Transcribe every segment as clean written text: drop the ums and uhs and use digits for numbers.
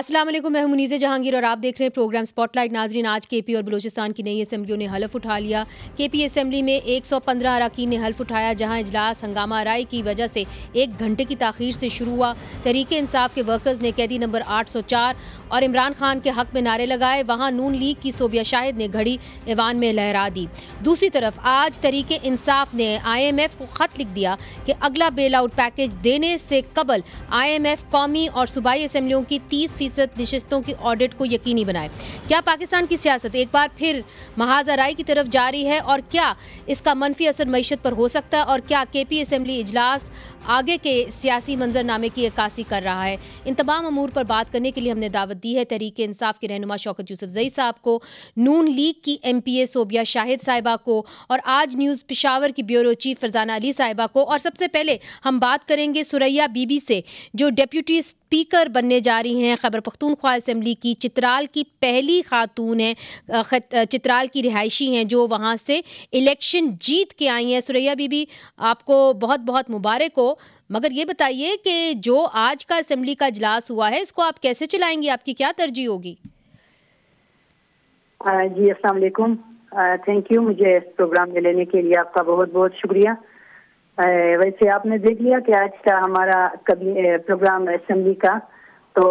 السلام علیکم، میں ہوں منیزہ جہانگیر اور آپ دیکھ رہے ہیں پروگرام سپاٹ لائٹ۔ ناظرین، آج کے پی اور بلوچستان کی نئی اسمبلیوں نے حلف اٹھا لیا۔ کے پی اسمبلی میں 115 اراکین نے حلف اٹھایا، جہاں اجلاس ہنگامہ آرائی کی وجہ سے 1 گھنٹے کی تاخیر سے شروع ہوا۔ تحریک انصاف کے ورکرز نے قیدی نمبر 804 اور عمران خان کے حق میں نعرے لگائے، وہاں نون لیگ کی صوبیہ شاہد نے گھڑی ایوان میں لہرا دی۔ دوسری طرف آج تحریک انصاف نے IMF کو خط لکھ دیا کہ اگلا بیل آؤٹ پیکج دینے سے قبل IMF قومی اور صوبائی اسمبلیوں کی 30% نشستوں کی آڈٹ کو یقینی بنائے۔ کیا پاکستان کی سیاست ایک بار پھر محاذ آرائی کی طرف جاری ہے اور کیا اس کا منفی اثر معیشت پر ہو سکتا ہے، اور کیا کے پی اسمبلی اجلاس آگے کے سیاسی منظرنامے کی عکاسی کر رہا ہے؟ ان تمام امور پر بات کرنے کے لیے ہم نے دعوت دی ہے تحریک انصاف کے رہنما شوکت یوسف زئی صاحب کو، نون لیگ کی MPA صوبیہ شاہد صاحبہ کو، اور آج نیوز پشاور کی بیورو چیف فرزانہ علی صاحبہ کو۔ اور سب سے پہلے ہم بات کریں گے سریا بی بی سے، جو ڈیپیوٹی اسپیکر بننے جا رہی ہیں خیبر پختونخوا اسمبلی کی، چترال کی پہلی خاتون ہیں، چترال کی رہائشی ہیں جو وہاں سے الیکشن جیت کے آئی ہیں۔ سریا بی بی، آپ کو بہت بہت مبارک ہو، مگر یہ بتائیے کہ جو آج کا اسمبلی کا اجلاس ہوا ہے اس کو آپ کیسے چلائیں گی؟ آپ کی کیا ترجیح ہوگی؟ جی السلام علیکم، تھینک یو، مجھے اس پروگرام میں لینے کے لیے آپ کا بہت بہت شکریہ۔ ویسے آپ نے دیکھ لیا کہ آج کا ہمارا پروگرام اسمبلی کا تو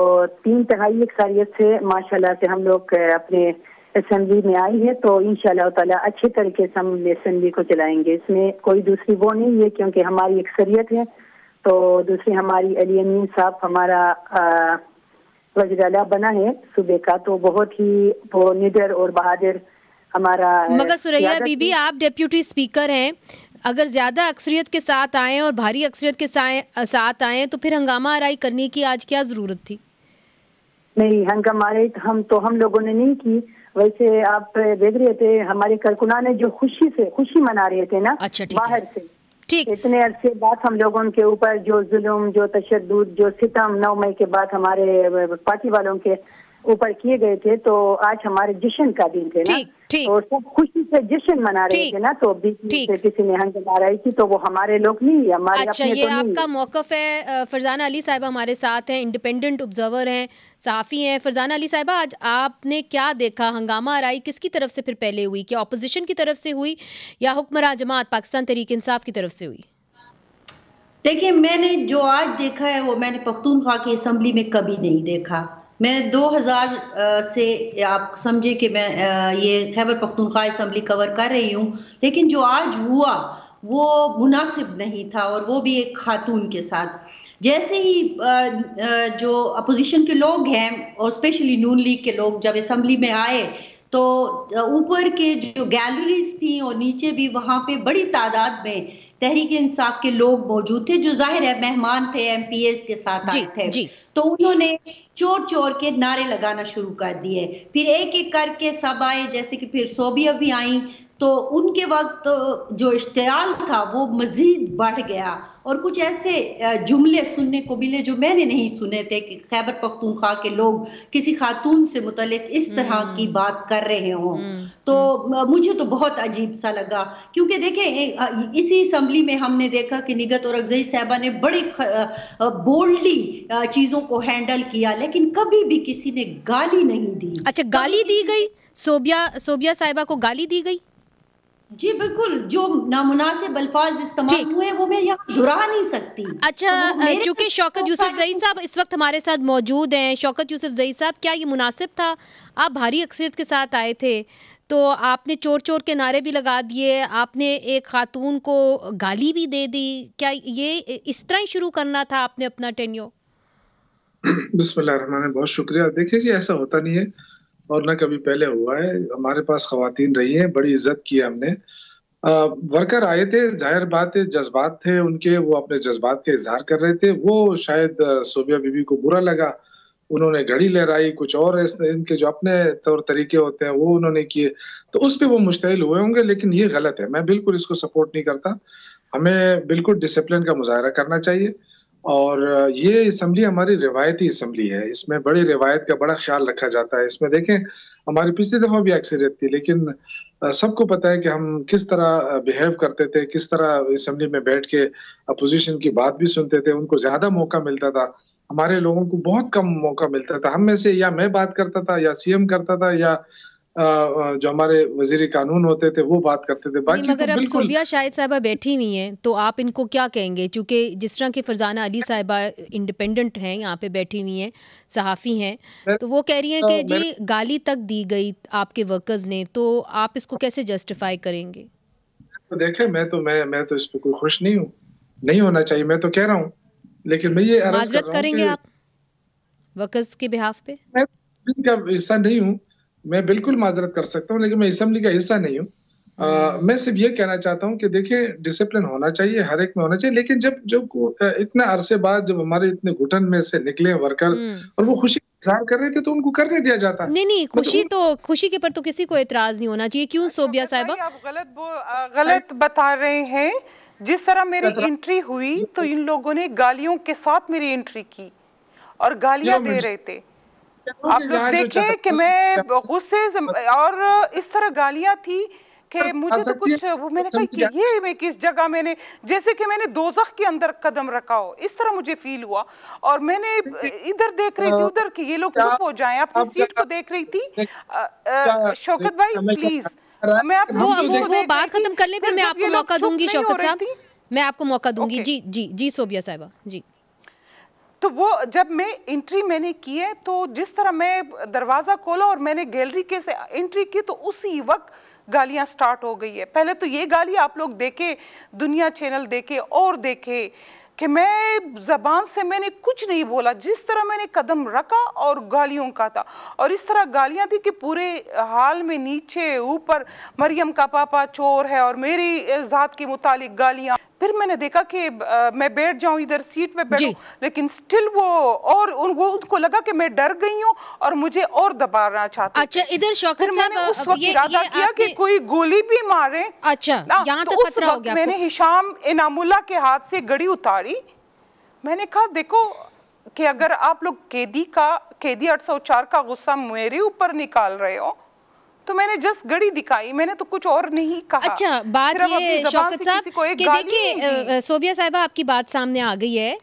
3/3 اکثریت سے ماشاءاللہ سے ہم لوگ اپنے اسمبلی میں آئی ہے، تو انشاءاللہ تعالی اچھے طریقے سے ہم اسمبلی کو چلائیں گے۔ اس میں کوئی دوسری وہ نہیں ہے کیونکہ ہماری اکثریت ہے۔ تو دوسری ہماری علی امین صاحب ہمارا وزیر اعلیٰ بنا ہے صوبے کا، تو بہت ہی وہ نڈر اور بہادر ہمارا۔ مگر سریا بی بی، آپ ڈیپیوٹی اسپیکر ہیں، اگر زیادہ اکثریت کے ساتھ آئیں اور بھاری اکثریت کے ساتھ آئیں تو پھر ہنگامہ آرائی کرنے کی آج کیا ضرورت تھی؟ نہیں، ہنگامہ آرائی ہم لوگوں نے نہیں کی۔ ویسے آپ دیکھ رہے تھے ہمارے کارکنان نے جو خوشی منا رہے تھے نا باہر سے، اتنے عرصے بعد ہم لوگوں کے اوپر جو ظلم، جو تشدد، جو ستم 9 مئی کے بعد ہمارے پارٹی والوں کے اوپر کیے گئے تھے، تو آج ہمارے جشن کا دن تھے نا، اور سب خوشی سے جشن منا رہے تھے نا، تو کسی نے ہنگامہ آرائی کی تو وہ ہمارے لوگ نہیں، ہمارے اچھا، یہ آپ کا موقف ہے۔ فرزانہ علی صاحبہ ہمارے ساتھ ہیں، انڈیپینڈنٹ آبزرور ہیں، صحافی ہیں۔ فرزانہ علی صاحبہ، آج آپ نے کیا دیکھا؟ ہنگامہ آرائی کس کی طرف سے پھر پہلے ہوئی؟ کیا اپوزیشن کی طرف سے ہوئی یا حکمراں جماعت پاکستان تحریک انصاف کی طرف سے ہوئی؟ دیکھیں، میں نے جو آج دیکھا ہے وہ میں نے پختونخوا کی اسمبلی میں کبھی نہیں دیکھا۔ میں 2000 سے آپ سمجھے کہ میں یہ خیبر پختونخوا اسمبلی کور کر رہی ہوں، لیکن جو آج ہوا وہ مناسب نہیں تھا، اور وہ بھی ایک خاتون کے ساتھ۔ جیسے ہی جو اپوزیشن کے لوگ ہیں اور اسپیشلی نون لیگ کے لوگ جب اسمبلی میں آئے تو اوپر کے جو گیلریز تھیں اور نیچے بھی وہاں پہ بڑی تعداد میں تحریک انصاف کے لوگ موجود تھے، جو ظاہر ہے مہمان تھے، MPAs کے ساتھ آئے تھے، تو انہوں نے چور کے نعرے لگانا شروع کر دیے۔ پھر ایک ایک کر کے سب آئے، جیسے کہ پھر صوبیہ بھی آئیں، تو ان کے وقت جو اشتعال تھا وہ مزید بڑھ گیا، اور کچھ ایسے جملے سننے کو ملے جو میں نے نہیں سنے تھے کہ خیبر پختونخوا کے لوگ کسی خاتون سے متعلق اس طرح کی بات کر رہے ہوں۔ تو مجھے تو بہت عجیب سا لگا، کیونکہ دیکھیں اسی اسمبلی میں ہم نے دیکھا کہ نگہت اورکزئی صاحبہ نے بڑی بولڈلی چیزوں کو ہینڈل کیا، لیکن کبھی بھی کسی نے گالی نہیں دی۔ اچھا، گالی دی گئی؟ صوبیہ صاحبہ کو گالی دی گئی؟ جی بالکل، جو نامناسب الفاظ استعمال ہوئے وہ میں یہاں دہرا نہیں سکتی۔ اچھا، چونکہ شوکت یوسف زئی صاحب اس وقت ہمارے ساتھ موجود ہیں، شوکت یوسف زئی صاحب، کیا یہ مناسب تھا؟ آپ بھاری اکثریت کے ساتھ آئے تھے تو آپ نے چور کے نعرے بھی لگا دیے، آپ نے ایک خاتون کو گالی بھی دے دی، کیا یہ اس طرح ہی شروع کرنا تھا آپ نے اپنا ٹینیو؟ بسم اللہ الرحمن الرحیم، بہت شکریہ۔ دیکھیے جی، ایسا ہوتا نہیں ہے اور نہ کبھی پہلے ہوا ہے۔ ہمارے پاس خواتین رہی ہیں، بڑی عزت کی ہم نے۔ ورکر آئے تھے، ظاہر بات ہے جذبات تھے ان کے، وہ اپنے جذبات کے اظہار کر رہے تھے۔ وہ شاید صوبیہ بی بی کو برا لگا، انہوں نے گھڑی لہرائی، کچھ اور ان کے جو اپنے طور طریقے ہوتے ہیں وہ انہوں نے کیے، تو اس پہ وہ مشتعل ہوئے ہوں گے، لیکن یہ غلط ہے۔ میں بالکل اس کو سپورٹ نہیں کرتا۔ ہمیں بالکل ڈسپلن کا مظاہرہ کرنا چاہیے، اور یہ اسمبلی ہماری روایتی اسمبلی ہے، اس میں بڑی روایت کا بڑا خیال رکھا جاتا ہے۔ اس میں دیکھیں ہماری پچھلی دفعہ بھی اکثریت تھی، لیکن سب کو پتہ ہے کہ ہم کس طرح بیہیو کرتے تھے، کس طرح اسمبلی میں بیٹھ کے اپوزیشن کی بات بھی سنتے تھے، ان کو زیادہ موقع ملتا تھا۔ ہمارے لوگوں کو بہت کم موقع ملتا تھا. ہم میں سے یا میں بات کرتا تھا یا سی ایم کرتا تھا یا جو ہمارے وزیر قانون ہوتے تھے وہ بات کرتے تھے. باقی مگر اب صوبیہ شاہد صاحبہ بیٹھی ہوئی ہیں تو آپ ان کو کیا کہیں گے؟ چونکہ جس طرح کہ فرزانہ علی صاحبہ انڈیپینڈنٹ ہیں، یہاں پہ بیٹھی ہوئی ہیں، صحافی ہیں، تو وہ کہہ رہی ہیں کہ جی گالی تک دی گئی آپ کے ورکرز نے، تو آپ اس کو کیسے جسٹیفائی کریں گے؟ دیکھیں میں تو اس پہ کوئی خوش نہیں ہوں، نہیں ہونا چاہیے، میں تو کہہ رہا ہوں، لیکن میں یہ عرض کر معذرت رہا ہوں کریں گے آپ ورکرز کے بہاف پہ؟ میں اسمبلی کا حصہ نہیں ہوں، میں بالکل معذرت کر سکتا ہوں، لیکن میں اسمبلی کا حصہ نہیں ہوں. میں صرف یہ کہنا چاہتا ہوں کہ دیکھیں ڈسپلن ہونا چاہیے، ہر ایک میں ہونا چاہیے، لیکن جب اتنا عرصے بعد جب ہمارے اتنے گھٹن میں سے نکلے ورکر اور وہ خوشی اظہار کر رہے تھے تو ان کو کرنے دیا جاتا. نہیں خوشی کے پر تو کسی کو اعتراض نہیں ہونا چاہیے. کیوں صوبیہ صاحبہ؟ آپ غلط بتا رہے ہیں. جس طرح میری انٹری ہوئی تو ان لوگوں نے گالیوں کے ساتھ میری انٹری کی اور گالیاں دے رہے تھے. آپ لوگ دیکھیں کہ میں غصے سے اور اس طرح گالیاں تھی کہ مجھے تو کچھ میں نے کہا کہ یہ میں کس جگہ میں نے جیسے کہ میں نے دوزخ کے اندر قدم رکھا ہو، اس طرح مجھے فیل ہوا. اور میں نے ادھر دیکھ رہی تھی ادھر کہ یہ لوگ چپ ہو جائیں، اپنی سیٹ کو دیکھ رہی تھی. شوکت بھائی پلیز میں وہ بات ختم کر لیں پھر میں آپ کو موقع دوں گی. شوکت صاحب میں آپ کو موقع دوں گی. جی صوبیہ صاحبہ جی. تو وہ جب میں انٹری میں نے کی ہے تو جس طرح میں دروازہ کھولا اور میں نے گیلری کے سے انٹری کی تو اسی وقت گالیاں سٹارٹ ہو گئی ہے. پہلے تو یہ گالی آپ لوگ دیکھے، دنیا چینل دیکھے اور دیکھے کہ میں زبان سے میں نے کچھ نہیں بولا، جس طرح میں نے قدم رکھا اور گالیوں کا تھا. اور اس طرح گالیاں تھی کہ پورے حال میں نیچے اوپر مریم کا پاپا چور ہے اور میری ذات کے متعلق گالیاں. پھر میں نے دیکھا کہ میں بیٹھ جاؤں ادھر سیٹ پہ بیٹھوں، لیکن سٹل وہ ان کو لگا کہ میں ڈر گئی ہوں اور مجھے اور دبانا چاہتے تھے. اچھا ادھر شوکت صاحب اس وقت ارادہ کیا کہ کوئی گولی بھی مارے. اچھا یہاں تک خطرہ ہو گیا. میں نے ہشام انعام اللہ کے ہاتھ سے گڑی اتاری. میں نے کہا دیکھو کہ اگر آپ لوگ قیدی 804 کا غصہ میرے اوپر نکال رہے ہو تو میں نے جسٹ گڑی دکھائی، میں نے تو کچھ اور نہیں کہا. اچھا بات یہ شوکت صاحب کہ دیکھیے صوبیہ صاحبہ آپ کی بات سامنے آ گئی ہے.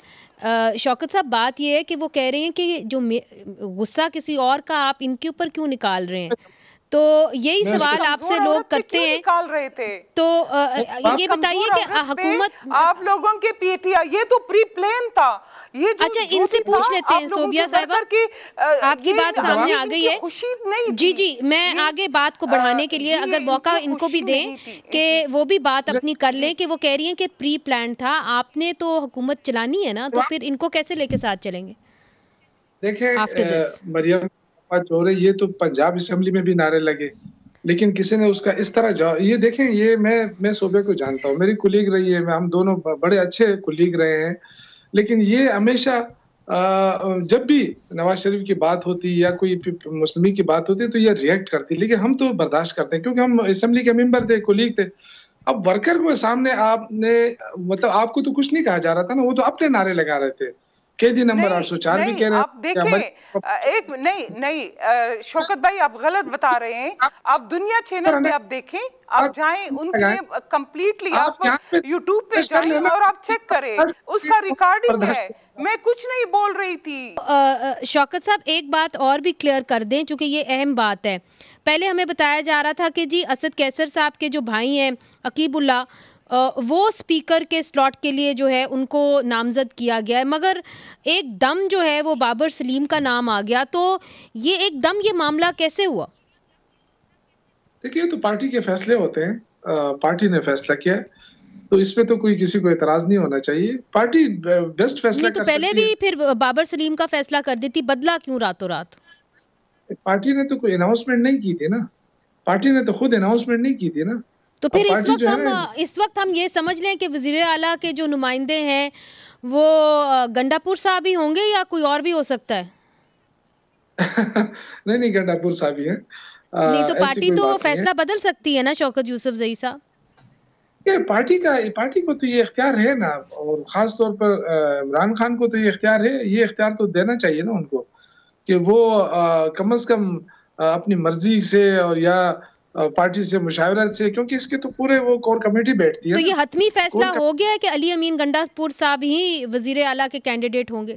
شوکت صاحب بات یہ ہے کہ وہ کہہ رہے ہیں کہ جو غصہ کسی اور کا آپ ان کے اوپر کیوں نکال رہے ہیں، تو یہی سوال آپ سے لوگ کرتے ہیں. تو یہ بتائیے کہ حکومت آپ لوگوں کے پی ٹی آئی یہ تو پری پلان تھا. اچھا ان سے پوچھ لیتے ہیں صوبیہ صاحبہ، آپ کی بات سامنے آ گئی ہے. جی میں آگے بات کو بڑھانے کے لیے اگر موقع ان کو بھی دیں کہ وہ بھی بات اپنی کر لیں کہ وہ کہہ رہی ہیں کہ پری پلان تھا. آپ نے تو حکومت چلانی ہے نا، تو پھر ان کو کیسے لے کے ساتھ چلیں گے؟ دیکھیں مریم چورے یہ تو پنجاب اسمبلی میں بھی نعرے لگے، لیکن کسی نے اس کا اس طرح یہ دیکھیں یہ میں صوبے کو جانتا ہوں، میری کولیگ رہی ہے، ہم دونوں بڑے اچھے کولیگ رہے ہیں، لیکن یہ ہمیشہ جب بھی نواز شریف کی بات ہوتی یا کوئی مسلمی کی بات ہوتی تو یہ ریئیکٹ کرتی، لیکن ہم تو برداشت کرتے ہیں کیونکہ ہم اسمبلی کے ممبر تھے، کولیگ تھے. اب ورکر کو سامنے آپ نے مطلب آپ کو تو کچھ نہیں کہا جا رہا تھا نا، وہ تو اپنے نعرے لگا رہے تھے. قیدی نمبر 804 بھی کہہ رہے ہیں. آپ دیکھیں نہیں شوکت بھائی آپ غلط بتا رہے ہیں. آپ دنیا چینل پہ آپ دیکھیں، آپ جائیں ان کے کمپلیٹلی آپ یوٹیوب پہ جائیں اور آپ چیک کریں، اس کا ریکارڈنگ ہے. میں کچھ نہیں بول رہی تھی. شوکت صاحب ایک بات اور بھی کلیئر کر دیں چونکہ یہ اہم بات ہے. پہلے ہمیں بتایا جا رہا تھا کہ جی اسد کیسر صاحب کے جو بھائی ہیں عقیب اللہ، وہ اسپیکر کے سلاٹ کے لیے جو ہے ان کو نامزد کیا گیا ہے، مگر ایک دم جو ہے وہ بابر سلیم کا نام آ گیا. تو یہ ایک دم یہ معاملہ کیسے ہوا؟ دیکھیے تو پارٹی کے فیصلے ہوتے ہیں، پارٹی نے فیصلہ کیا تو اس پہ تو کوئی کسی کو اعتراض نہیں ہونا چاہیے. پارٹی بیسٹ فیصلہ تو پہلے بھی پھر بابر سلیم کا فیصلہ کر دیتی، بدلا کیوں راتوں رات؟ پارٹی نے تو کوئی اناؤنسمنٹ نہیں کی تھی نا، پارٹی نے تو خود اناؤنسمنٹ نہیں کی تھی نا. تو پھر اس وقت ہم یہ سمجھ لیں کہ وزیر اعلیٰ کے جو نمائندے ہیں وہ گنڈاپور صاحب ہی ہوں گے یا کوئی اور بھی ہو سکتا ہے؟ نہیں گنڈاپور صاحب ہی ہیں. نہیں تو پارٹی تو فیصلہ بدل سکتی ہے نا شوکت یوسف زئی صاحب. پارٹی کو تو یہ اختیار ہے نا، اور خاص طور پر عمران خان کو تو یہ اختیار ہے. یہ اختیار تو دینا چاہیے نا ان کو کہ وہ کم از کم اپنی مرضی سے اور یا پارٹی سے مشاورت سے، کیونکہ اس کے تو پورے وہ کور کمیٹی بیٹھتی ہے. تو یہ حتمی فیصلہ ہو گیا ہے کہ علی امین گنڈاپور صاحب ہی وزیر اعلیٰ کے کینڈیڈیٹ ہوں گے؟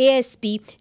ASP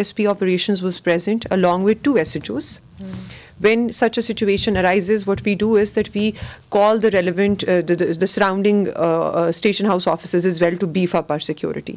SP operations was present along with 2 SHOs. When such a situation arises, what we do is that we call the relevant, the surrounding station house officers as well to beef up our security.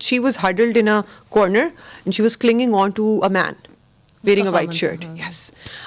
she was huddled in a corner and she was clinging on to a man wearing a white shirt. Yes.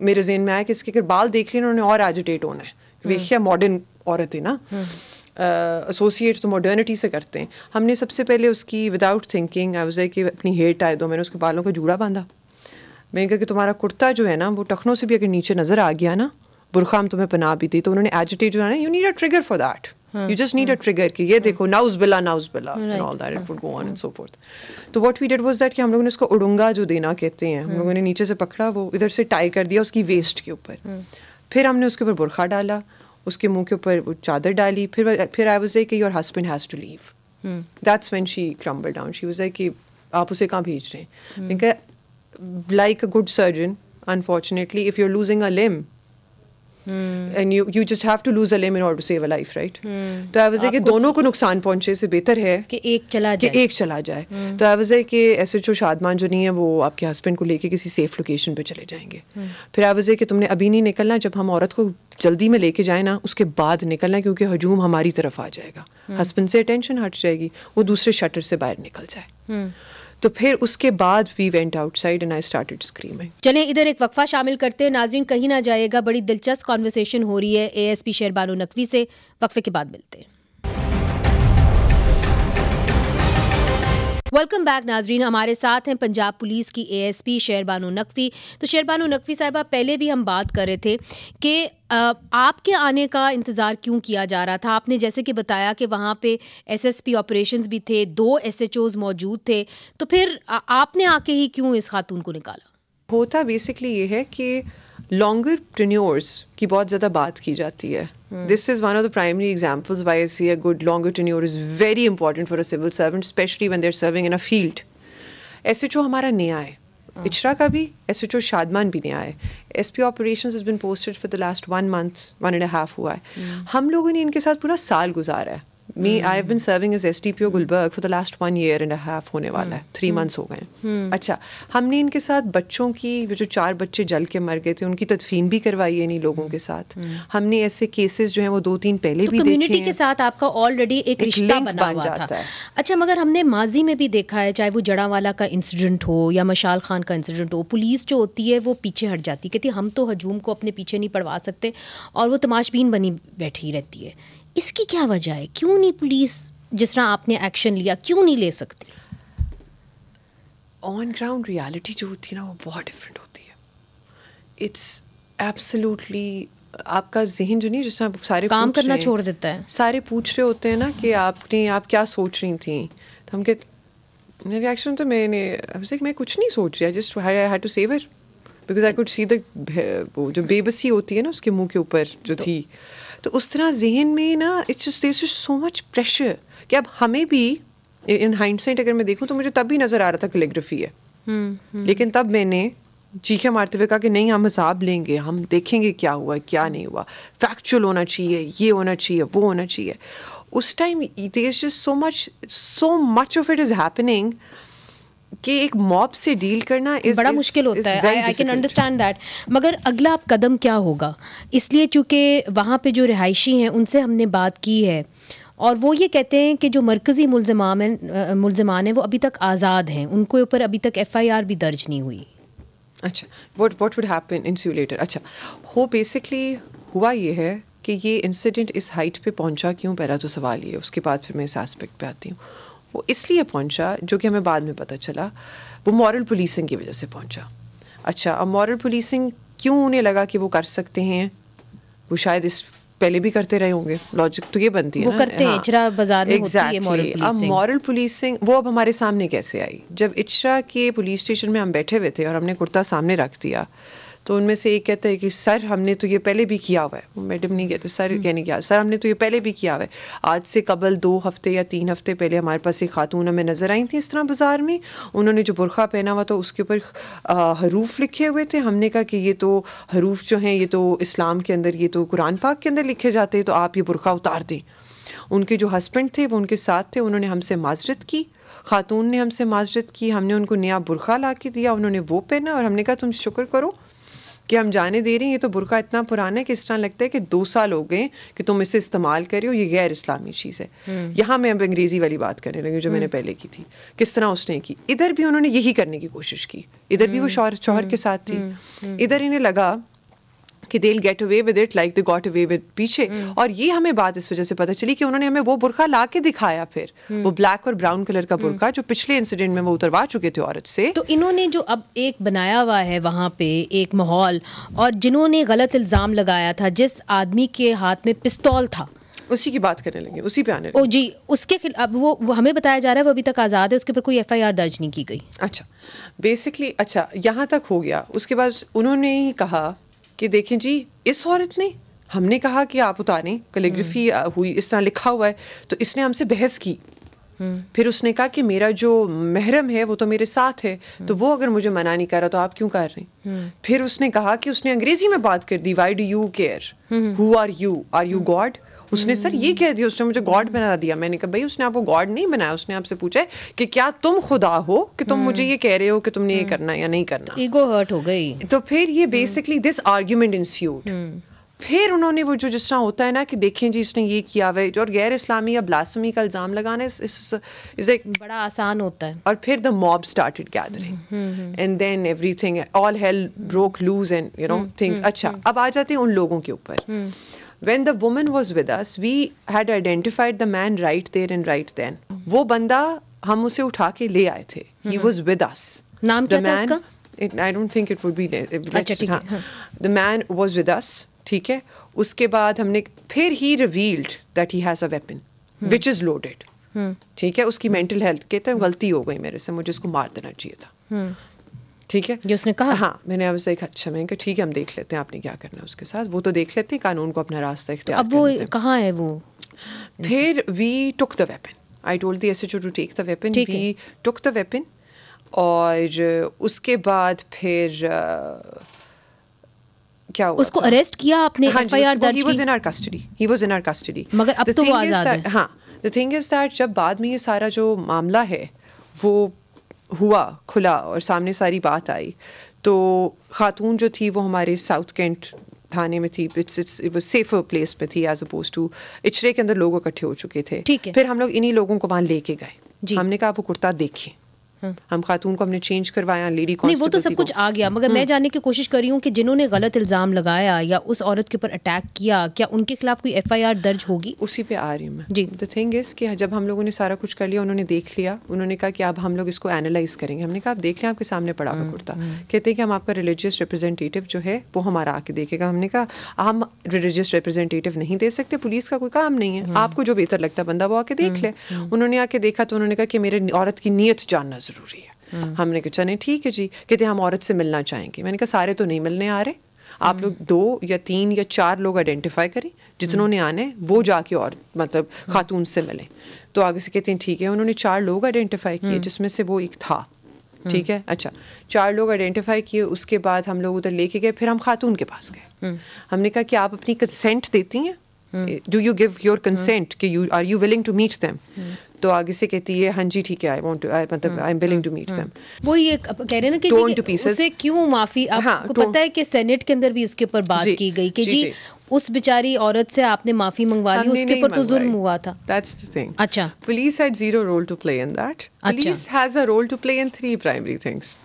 میرے ذہن میں آیا کہ اس کے اگر بال دیکھ لیں انہوں نے اور ایجیٹیٹ ہونا ہے. ویکھیا ماڈرن عورت ہے نا, ایسوسیٹ تو ماڈرنٹی سے کرتے ہیں. ہم نے سب سے پہلے اس کی without thinking I was like کہ اپنی ہیئر ٹائی دو. میں نے اس کے بالوں کا جوڑا باندھا. میں نے کہا کہ تمہارا کرتا جو ہے نا وہ ٹخنوں سے بھی اگر نیچے نظر آ گیا نا, برقع ہم تمہیں پناہ بھی دی. تو انہوں نے ایجیٹیٹ جو ہے نا, you need a trigger for that, you just need a trigger کہ یہ دیکھو ناؤز blah and all that, it would go on and so forth. تو what we did was that کہ ہم لوگوں نے اس کو اڑنگا جو دینا کہتے ہیں, ہم لوگوں نے نیچے سے پکڑا, وہ ادھر سے ٹائی کر دیا اس کی ویسٹ کے اوپر. پھر ہم نے اس کے اوپر برقع ڈالا, اس کے منہ کے اوپر وہ چادر ڈالی. پھر آئی واز لائک کہ your husband has to leave. That's when she crumble down. She was like کہ آپ اسے کہاں بھیج رہے ہیں. میں کہا like a good surgeon, unfortunately if you're losing a limb and you just have to lose a limb in order to save a life, right? تو I was like کہ دونوں کو نقصان پہنچے سے بہتر ہے کہ ایک چلا جائے. تو I was like کہ ایسے جو شادمان جو نہیں ہے وہ آپ کے ہسبینڈ کو لے کے کسی سیف لوکیشن پہ چلے جائیں گے. پھر I was like کہ تم نے ابھی نہیں نکلنا, جب ہم عورت کو جلدی میں لے کے جائیں نا اس کے بعد نکلنا, کیونکہ ہجوم ہماری طرف آ جائے گا, ہسبینڈ سے اٹینشن ہٹ جائے گی, وہ دوسرے شٹر سے باہر نکل جائے. تو پھر اس کے بعد وی وینٹ آؤٹ سائڈ اینڈ آئی اسٹارٹڈ اسکریمنگ. چلیں ادھر ایک وقفہ شامل کرتے ہیں. ناظرین کہیں نہ جائے گا, بڑی دلچسپ کانورسیشن ہو رہی ہے اے ایس پی شہربانو نقوی سے. وقفے کے بعد ملتے ہیں. ویلکم بیک ناظرین, ہمارے ساتھ ہیں پنجاب پولیس کی اے ایس پی شہربانو نقوی. تو شہربانو نقوی صاحبہ, پہلے بھی ہم بات کر رہے تھے کہ آپ کے آنے کا انتظار کیوں کیا جا رہا تھا. آپ نے جیسے کہ بتایا کہ وہاں پہ ایس ایس پی آپریشنز بھی تھے, 2 SHOs موجود تھے, تو پھر آپ نے آ کے ہی کیوں اس خاتون کو نکالا؟ ہوتا بیسکلی یہ ہے کہ لانگر ٹینیورس کی بہت زیادہ بات کی جاتی ہے. This is one of the primary examples why I see a good longer tenure is very important for a civil servant, especially when they're serving in a field. SHO ہمارا نیا ہے, اچرا کا بھی, SHO شادمان بھی نیا ہے. SP operations has been posted for the last 1 month, 1.5 ہوا ہے. ہم لوگوں نے ان کے ساتھ پورا سال گزارا ہے. I have been serving as SDPO Gulberg for the last 1.5 ہونے والا ہے, 3 months ہو گئے. اچھا, ہم نے ان کے ساتھ بچوں کی, جو 4 بچے جل کے مر گئے تھے, ان کی تدفین بھی کروائی ہے انہیں لوگوں کے ساتھ. ہم نے ایسے کیسز جو ہیں وہ 2-3 پہلے بھی دیکھے ہیں. کمیونٹی کے ساتھ آپ کا آلریڈی ایک رشتہ بنا ہوا تھا. اچھا, مگر ہم نے ماضی میں بھی دیکھا ہے, چاہے وہ جڑاوالا کا انسیڈنٹ ہو یا مشال خان کا انسیڈنٹ ہو, پولیس جو ہوتی ہے وہ پیچھے ہٹ جاتی, کہتی ہم تو ہجوم کو اپنے پیچھے نہیں پڑوا سکتے, اور وہ تماش بین بنی بیٹھی رہتی ہے. اس کی کیا وجہ ہے؟ کیوں نہیں پولیس جس طرح آپ نے ایکشن لیا کیوں نہیں لے سکتی؟ آن گراؤنڈ ریالٹی جو ہوتی ہے نا وہ بہت ڈفرینٹ ہوتی ہے. اٹس ایبسلیوٹلی, آپ کا ذہن جو نہیں, جس طرح سارے کام کرنا چھوڑ دیتا ہے, سارے پوچھ رہے ہوتے ہیں نا کہ آپ کیا سوچ رہی تھیں, تو ہم کہتے ریئیکشن تو میں کچھ نہیں سوچ رہا, just I had to save her because I could see وہ جو بے بسی ہوتی ہے نا اس کے منہ کے اوپر جو تھی. تو اس طرح ذہن میں نا it's just so much pressure کہ اب ہمیں بھی ان ہائنڈ سائٹ اگر میں دیکھوں تو مجھے تب بھی نظر آ رہا تھا کیلیگرافی ہے, لیکن تب میں نے چیخیں مارتے ہوئے کہا کہ نہیں, ہم حساب لیں گے, ہم دیکھیں گے کیا ہوا کیا نہیں ہوا, فیکچوئل ہونا چاہیے, یہ ہونا چاہیے, وہ ہونا چاہیے. اس time there is just so much of it is happening کہ ایک موب سے ڈیل کرنا بڑا مشکل ہوتا ہے. I can understand that. مگر اگلا قدم کیا ہوگا؟ اس لیے چونکہ وہاں پہ جو رہائشی ہیں ان سے ہم نے بات کی ہے, اور وہ یہ کہتے ہیں کہ جو مرکزی ملزمان ہیں وہ ابھی تک آزاد ہیں, ان کے اوپر ابھی تک FIR بھی درج نہیں ہوئی. اچھا, واٹ وڈ ہیپن ان سیولیٹر؟ اچھا, بیسکلی ہوا یہ ہے کہ یہ انسیڈنٹ اس ہائٹ پہ پہنچا کیوں, پہلا تو سوال یہ ہے. اس کے بعد پھر میں اس ایسپیکٹ پہ آتی ہوں. وہ اس لیے پہنچا, جو کہ ہمیں بعد میں پتہ چلا, وہ مورل پولیسنگ کی وجہ سے پہنچا. اچھا, اب مورل پولیسنگ کیوں انہیں لگا کہ وہ کر سکتے ہیں؟ وہ شاید اس پہلے بھی کرتے رہے ہوں گے, لاجک تو یہ بنتی ہے وہ کرتے ہیں, اچرا بازار میں ہوتی ہے مورل پولیسنگ. اب مورل پولیسنگ وہ اب ہمارے سامنے کیسے آئی؟ جب اچرا کے پولیس اسٹیشن میں ہم بیٹھے ہوئے تھے اور ہم نے کرتا سامنے رکھ دیا, تو ان میں سے ایک کہتا ہے کہ سر ہم نے تو یہ پہلے بھی کیا ہوا ہے. وہ میڈم نہیں کہتے, سر کہنے کیا, سر ہم نے تو یہ پہلے بھی کیا ہوا ہے. آج سے قبل 2 ہفتے یا 3 ہفتے پہلے ہمارے پاس ایک خاتون ہمیں نظر آئی تھیں اس طرح بازار میں, انہوں نے جو برقع پہنا ہوا تھا اس کے اوپر حروف لکھے ہوئے تھے. ہم نے کہا کہ یہ تو حروف جو ہیں یہ تو اسلام کے اندر, یہ تو قرآن پاک کے اندر لکھے جاتے ہیں, تو آپ یہ برقع اتار دیں. ان کے جو ہسبینڈ تھے وہ ان کے ساتھ تھے, انہوں نے ہم سے معذرت کی, خاتون نے ہم سے معذرت کی, ہم نے ان کو نیا برقع لا کے دیا, انہوں نے وہ پہنا, اور ہم نے کہا تم شکر کرو کہ ہم جانے دے رہے ہیں, یہ تو برقع اتنا پرانا ہے کہ اس طرح لگتا ہے کہ 2 سال ہو گئے کہ تم اسے استعمال کر رہے ہو, یہ غیر اسلامی چیز ہے. یہاں میں اب انگریزی والی بات کرنے لگی جو میں نے پہلے کی تھی, کس طرح اس نے کی. ادھر بھی انہوں نے یہی کرنے کی کوشش کی, ادھر بھی وہ شوہر کے ساتھ تھی. ادھر انہیں لگا کہ they'll get away with it like they got away with پیچھے. اور یہ ہمیں بات اس وجہ سے پتہ چلی کہ انہوں نے ہمیں وہ برقع لا کے دکھایا پھر, وہ بلیک اور براؤن کلر کا برقع جو پچھلے انسیڈنٹ میں وہ اتروا چکے تھے عورت سے. تو انہوں نے جو اب ایک بنایا ہوا ہے وہاں پہ ایک ماحول, اور جنہوں نے غلط الزام لگایا تھا, جس آدمی کے ہاتھ میں پستول تھا, اسی کی بات کرنے لگے, اسی پہ آنے لگے. جی, اس کے اب وہ ہمیں بتایا جا رہا ہے وہ ابھی تک آزاد ہے, اس کے اوپر کوئی ایف آئی آر درج نہیں کی گئی. اچھا, بیسکلی اچھا یہاں تک ہو گیا. اس کے بعد انہوں نے ہی کہا کہ دیکھیں جی اس عورت نے, ہم نے کہا کہ آپ اتاریں, کیلیگرافی ہوئی اس طرح لکھا ہوا ہے, تو اس نے ہم سے بحث کی. پھر اس نے کہا کہ میرا جو محرم ہے وہ تو میرے ساتھ ہے, تو وہ اگر مجھے منع نہیں کر رہا تو آپ کیوں کر رہے ہیں. پھر اس نے کہا کہ اس نے انگریزی میں بات کر دی, why do you care, who are you God. اس نے سر یہ کہہ دیا, اس نے مجھے گاڈ بنا دیا. میں نے کہا بھائی اس نے آپ کو گاڈ نہیں بنایا, اس نے آپ سے پوچھا ہے کہ کیا تم خدا ہو کہ تم مجھے یہ کہہ رہے ہو کہ تم نے یہ کرنا یا نہیں کرنا. ایگو ہرٹ ہو گئی. تو پھر یہ بیسکلی دس آرگیومنٹ انسیوڈ. پھر انہوں نے وہ جو جس طرح ہوتا ہے نا کہ دیکھیں جی اس نے یہ کیا ہوا ہے, اور غیر اسلامی یا بلاسفمی کا الزام لگانا بڑا آسان ہوتا ہے. اور پھر the mob started gathering and then everything, all hell broke loose and you know things. اچھا, اب آ جاتے ہیں ان لوگوں کے اوپر. When the woman was with us, we had identified the man right there and right then. وہ بندہ ہم اسے اٹھا کے لے آئے تھے. He was with us. نام کیا تھا اس کا؟ I don't think it would be. The man was with us. ٹھیک ہے. اس کے بعد ہم نے پھر he revealed that he has a weapon which is loaded. ٹھیک ہے. اس کی mental health کہتے ہیں غلطی ہو گئی میرے سے, مجھے اس کو مار دینا چاہیے تھا. ٹھیک ہے, جو اس نے کہا. ہاں, میں نے اب سے اچھا میں نے کہا ٹھیک ہے ہم دیکھ لیتے ہیں آپ نے کیا کرنا ہے اس کے ساتھ, وہ تو دیکھ لیتے ہیں, قانون کو اپنا راستہ اختیار. اب وہ کہاں ہے وہ؟ پھر we took the weapon. I told the S H O to take the weapon. We took the weapon. اور اس کے بعد پھر کیا ہوا, اس کو اریسٹ کیا آپ نے, ایف آئی آر درج کی. He was in our custody. He was in our custody. مگر اب تو وہ آزاد ہے. ہاں, the thing is that جب بعد میں یہ سارا جو معاملہ ہے وہ ہوا کھلا اور سامنے ساری بات آئی, تو خاتون جو تھی وہ ہمارے ساؤتھ کینٹ تھانے میں تھی. سیفر پلیس پہ تھی ایز اپوز ٹو اچرے کے اندر لوگ اکٹھے ہو چکے تھے. پھر ہم لوگ انہی لوگوں کو وہاں لے کے گئے. ہم نے کہا وہ کرتا دیکھیں, ہم خاتون کو ہم نے چینج کروایا, لیڈی نہیں وہ تو سب کچھ آ گیا, مگر میں جاننے کی کوشش کر رہی ہوں کہ جنہوں نے غلط الزام لگایا یا اس عورت کے اوپر اٹیک کیا, کیا ان کے خلاف کوئی ایف آئی آر درج ہوگی؟ اسی پہ آ رہی ہوں میں. جی, دا تھنگ از کہ جب ہم لوگوں نے سارا کچھ کر لیا, انہوں نے دیکھ لیا, انہوں نے کہا کہ اب ہم لوگ اس کو اینالائز کریں گے. ہم نے کہا آپ دیکھ لیں, آپ کے سامنے پڑا ہوا کرتا. کہتے ہیں کہ ہم آپ کا ریلیجیس ریپرزینٹیو جو ہے وہ ہمارا آ کے دیکھے گا. ہم نے کہا ہم ریلیجیس ریپرزینٹیو نہیں دے سکتے, پولیس کا کوئی کام نہیں ہے, آپ کو جو بہتر لگتا ہے بندہ وہ آ کے دیکھ لے. انہوں نے آ کے دیکھا تو انہوں نے کہا کہ میرے عورت کی نیت جاننا ضروری ہے. ہم نے کہا چلیں ٹھیک ہے جی. کہتے ہم عورت سے ملنا چاہیں گے. میں نے کہا سارے تو نہیں ملنے آ رہے, آپ لوگ 2 یا 3 یا 4 لوگ آئیڈینٹیفائی کریں, جتنوں نے آنے وہ جا کے اور مطلب خاتون سے ملیں. تو آگے سے کہتے ہیں ٹھیک ہے. انہوں نے 4 لوگ آئیڈینٹیفائی کیے جس میں سے وہ ایک تھا. ٹھیک ہے, اچھا 4 لوگ آئیڈینٹیفائی کیے. اس کے بعد ہم لوگ ادھر لے کے گئے. پھر ہم خاتون کے پاس گئے. ہم نے کہا کہ آپ اپنی کنسینٹ دیتی ہیں, do you give your consent کہ you are you willing to meet them. تو آگے سے کہتی ہے ہاں جی ٹھیک ہے, آئی وانٹ مطلب I am willing to meet them. وہ یہ کہہ رہے ہیں نا کہ اسے کیوں معافی, آپ کو پتہ ہے کہ سینٹ کے اندر بھی اس کے اوپر بات کی گئی کہ جی اس بیچاری عورت سے آپ نے معافی منگوا لی, اس کے اوپر تو ظلم ہوا تھا. That's the thing. اچھا, police had zero role to play in that. Police has a role to play in 3 primary things.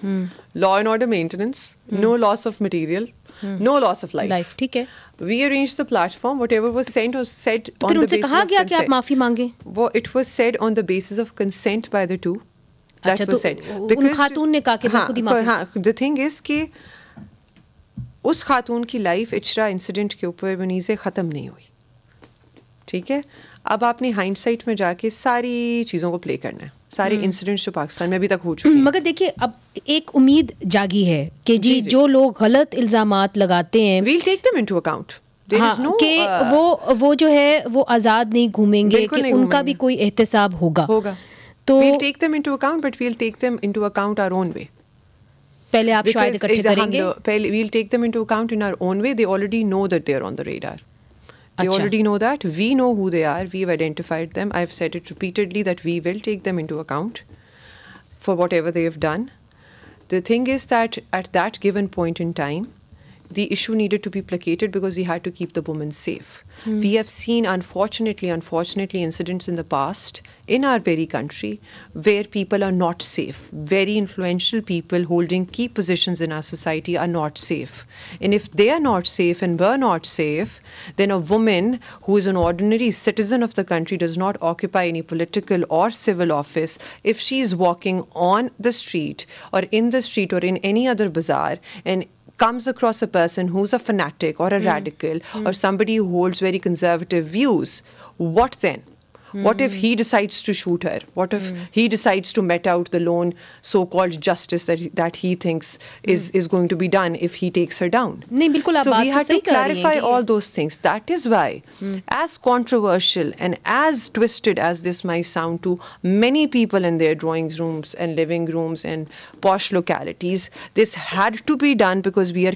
Law and order maintenance, no loss of material, no loss of life. ٹھیک ہے. We arranged the platform. Whatever was sent was said on the basis of consent. پھر ان سے کہا گیا کہ آپ معافی مانگیں. وہ it was said on the basis of consent by the two. That was said. ان خاتون نے کہا کہ میں خود ہی معافی. ہاں, the thing is کہ اس خاتون کی لائف اچرا انسیڈنٹ کے اوپر منیزیں ختم نہیں ہوئی. ٹھیک ہے, اب آپ نے ہائنڈ سائٹ میں جا کے ساری چیزوں کو پلے کرنا ہے, سارے انسیڈنٹس جو پاکستان میں ابھی تک ہو چکے ہیں. مگر دیکھیے اب ایک امید جاگی ہے کہ جی جو لوگ غلط الزامات لگاتے ہیں we'll take them into account. کہ وہ جو ہے وہ آزاد نہیں گھومیں گے, کہ ان کا بھی کوئی احتساب ہوگا. تو we'll take them into account, but we'll take them into account our own way. پہلے آپ شاید اکٹھے کریں گے. پہلے we'll take them into account in our own way. They already know that they are on the radar. They already know that. We know who they are. We've identified them. I've said it repeatedly that we will take them into account for whatever they have done. The thing is that at that given point in time, the issue needed to be placated because we had to keep the women safe. We have seen, unfortunately, incidents in the past in our very country where people are not safe. Very influential people holding key positions in our society are not safe. And if they are not safe and were not safe, then a woman who is an ordinary citizen of the country, does not occupy any political or civil office, if she is walking on the street or in the street or in any other bazaar and comes across a person who's a fanatic or a radical or somebody who holds very conservative views, what then? What if he decides to shoot her? What if he decides to met out the lone so-called justice that he thinks is going to be done if he takes her down? So we had to clarify all those things. That is why, as controversial and as twisted as this might sound to many people in their drawing rooms and living rooms and posh localities, this had to be done because we are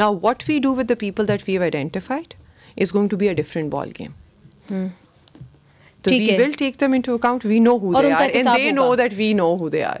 Now what we do with the people that we have identified is going to be a different ball game. So we will take them into account. We know who they are and they know that we know who they are.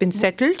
been settled,